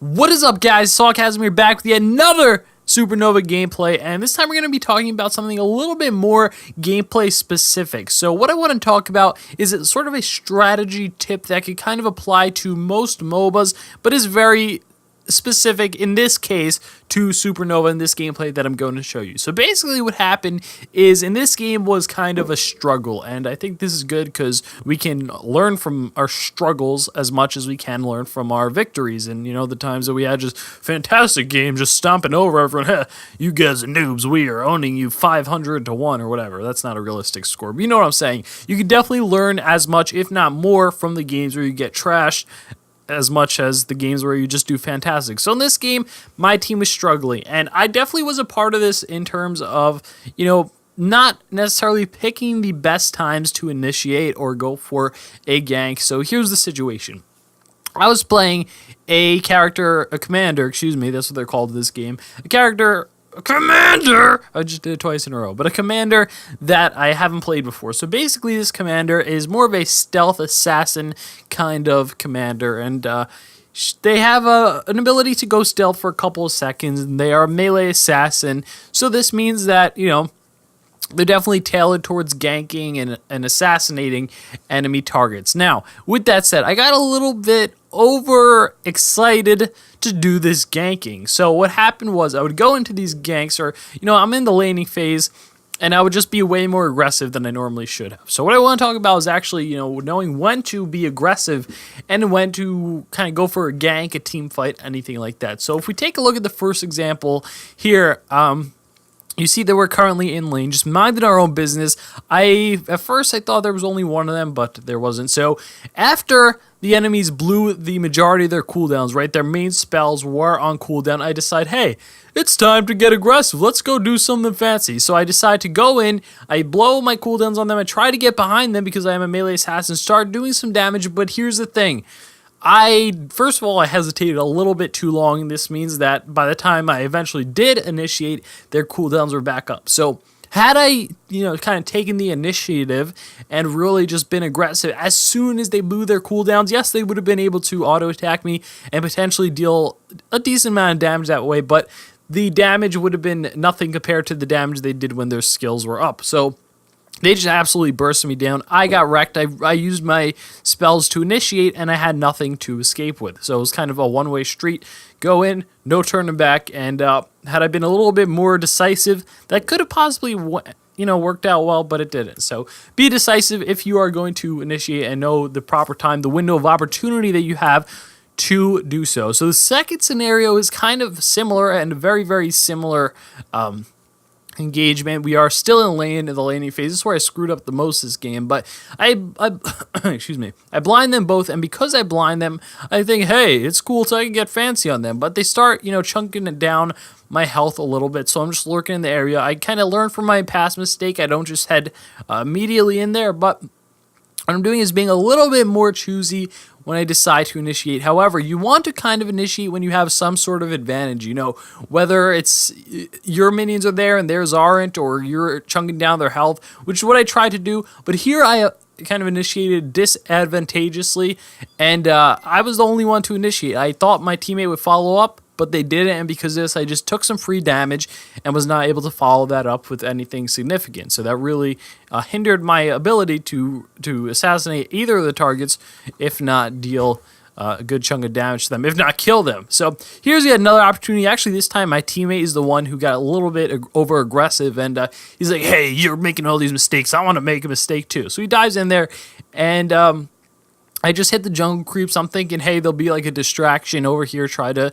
What is up, guys? Sawcasm here, back with yet another Supernova gameplay, and this time we're going to be talking about something a little bit more gameplay specific. So what I want to talk about is sort of a strategy tip that could kind of apply to most MOBAs, but is very specific in this case to Supernova in this gameplay that I'm going to show you. So basically what happened is in this game was kind of a struggle, and I think this is good because we can learn from our struggles as much as we can learn from our victories, and you know, the times that we had just fantastic games just stomping over everyone. You guys are noobs, we are owning you 500 to 1 or whatever. That's not a realistic score, but you know what I'm saying. You can definitely learn as much if not more from the games where you get trashed as much as the games where you just do fantastic. So in this game, my team was struggling, and I definitely was a part of this in terms of, you know, not necessarily picking the best times to initiate or go for a gank. So here's the situation. I was playing a commander, excuse me, that's what they're called in this game, a commander, I just did it twice in a row, but a commander that I haven't played before. So basically this commander is more of a stealth assassin kind of commander, and they have an ability to go stealth for a couple of seconds, and they are a melee assassin. So this means that, you know, they're definitely tailored towards ganking and assassinating enemy targets. Now, with that said, I got a little bit overexcited to do this ganking. So what happened was I would go into these ganks, or, you know, I'm in the laning phase, and I would just be way more aggressive than I normally should have. So what I want to talk about is actually, you know, knowing when to be aggressive and when to kind of go for a gank, a team fight, anything like that. So if we take a look at the first example here, you see that we're currently in lane, just minding our own business. At first I thought there was only one of them, but there wasn't. So after the enemies blew the majority of their cooldowns, right, their main spells were on cooldown, I decide, hey, it's time to get aggressive. Let's go do something fancy. So I decide to go in, I blow my cooldowns on them, I try to get behind them because I am a melee assassin, start doing some damage, but here's the thing. First of all, I hesitated a little bit too long. This means that by the time I eventually did initiate, their cooldowns were back up. So had I, you know, kind of taken the initiative and really just been aggressive as soon as they blew their cooldowns, yes, they would have been able to auto attack me and potentially deal a decent amount of damage that way, but the damage would have been nothing compared to the damage they did when their skills were up. So they just absolutely bursted me down. I got wrecked. I used my spells to initiate, and I had nothing to escape with. So it was kind of a one-way street. Go in, no turning back. And had I been a little bit more decisive, that could have possibly, you know, worked out well, but it didn't. So be decisive if you are going to initiate and know the proper time, the window of opportunity that you have to do so. So the second scenario is kind of similar and very, very similar engagement. We are still in the laning phase. This is where I screwed up the most this game, but I excuse me, I blind them both, and because I blind them, I think, hey, it's cool so I can get fancy on them, but they start, you know, chunking it down my health a little bit, so I'm just lurking in the area. I kind of learn from my past mistake. I don't just head immediately in there, but what I'm doing is being a little bit more choosy when I decide to initiate. However, you want to kind of initiate when you have some sort of advantage, you know, whether it's your minions are there and theirs aren't, or you're chunking down their health, which is what I tried to do. But here I kind of initiated disadvantageously, and I was the only one to initiate. I thought my teammate would follow up, but they didn't, and because of this, I just took some free damage and was not able to follow that up with anything significant. So that really hindered my ability to assassinate either of the targets, if not deal a good chunk of damage to them, if not kill them. So here's yet another opportunity. Actually, this time my teammate is the one who got a little bit over aggressive, and he's like, hey, you're making all these mistakes. I want to make a mistake too. So he dives in there, and I just hit the jungle creeps. I'm thinking, hey, there'll be like a distraction over here, try to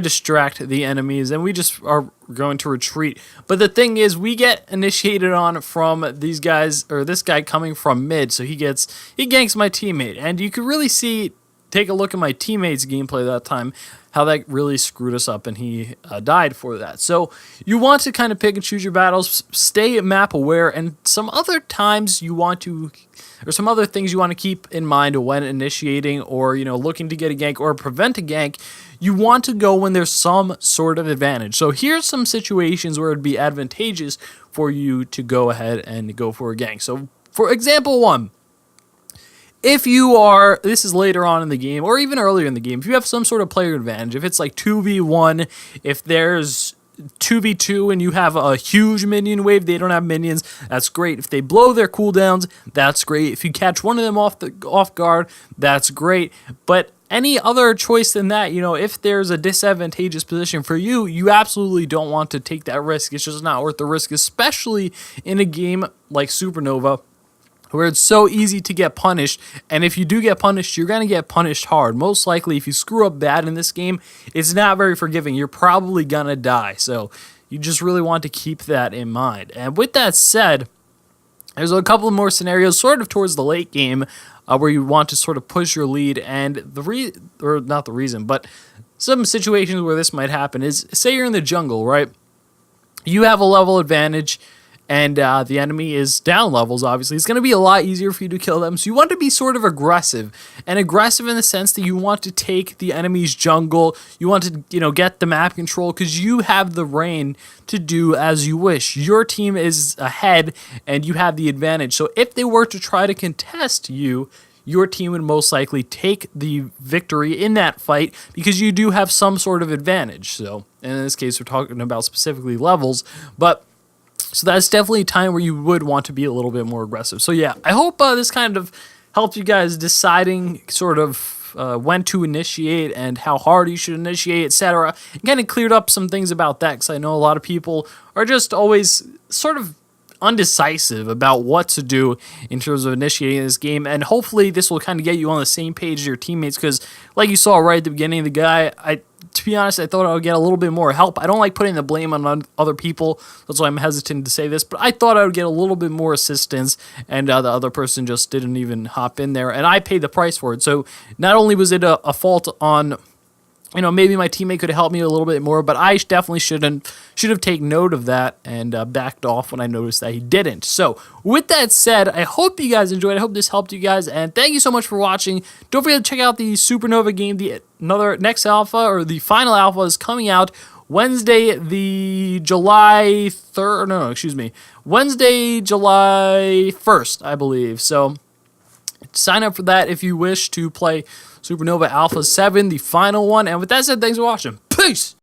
distract the enemies, and we just are going to retreat. But the thing is, we get initiated on from these guys, or this guy coming from mid, so he ganks my teammate, and you could really take a look at my teammate's gameplay that time, how that really screwed us up, and he died for that. So you want to kind of pick and choose your battles, stay map aware, and some other times you want to, or some other things you want to keep in mind when initiating, or, you know, looking to get a gank or prevent a gank. You want to go when there's some sort of advantage. So here's some situations where it'd be advantageous for you to go ahead and go for a gank. So for example one, if you are, this is later on in the game or even earlier in the game, if you have some sort of player advantage, if it's like 2v1, if there's 2v2 and you have a huge minion wave, they don't have minions, that's great. If they blow their cooldowns, that's great. If you catch one of them off guard, that's great. But any other choice than that, if there's a disadvantageous position for you, you absolutely don't want to take that risk. It's just not worth the risk, especially in a game like Supernova, where it's so easy to get punished, and if you do get punished, you're going to get punished hard. Most likely, if you screw up bad in this game, it's not very forgiving. You're probably going to die, so you just really want to keep that in mind. And with that said, there's a couple more scenarios sort of towards the late game where you want to sort of push your lead, and not the reason, but some situations where this might happen is, say you're in the jungle, right? You have a level advantage, and the enemy is down levels, obviously. It's going to be a lot easier for you to kill them. So you want to be sort of aggressive. And aggressive in the sense that you want to take the enemy's jungle. You want to, get the map control because you have the reign to do as you wish. Your team is ahead and you have the advantage. So if they were to try to contest you, your team would most likely take the victory in that fight because you do have some sort of advantage. So in this case, we're talking about specifically levels, but so that's definitely a time where you would want to be a little bit more aggressive. So yeah, I hope this kind of helped you guys deciding sort of when to initiate and how hard you should initiate, etc. And kind of cleared up some things about that because I know a lot of people are just always sort of undecisive about what to do in terms of initiating this game, and hopefully this will kind of get you on the same page as your teammates because like you saw right at the beginning of the guy, to be honest, I thought I would get a little bit more help. I don't like putting the blame on other people. That's why I'm hesitant to say this. But I thought I would get a little bit more assistance, and the other person just didn't even hop in there. And I paid the price for it. So not only was it a fault on, maybe my teammate could have helped me a little bit more, but I definitely should have taken note of that and backed off when I noticed that he didn't. So with that said, I hope you guys enjoyed. I hope this helped you guys, and thank you so much for watching. Don't forget to check out the Supernova game. Another next alpha, or the final alpha, is coming out Wednesday, the July 3rd. No, excuse me. Wednesday, July 1st, I believe. So sign up for that if you wish to play Supernova Alpha 7, the final one. And with that said, thanks for watching. Peace!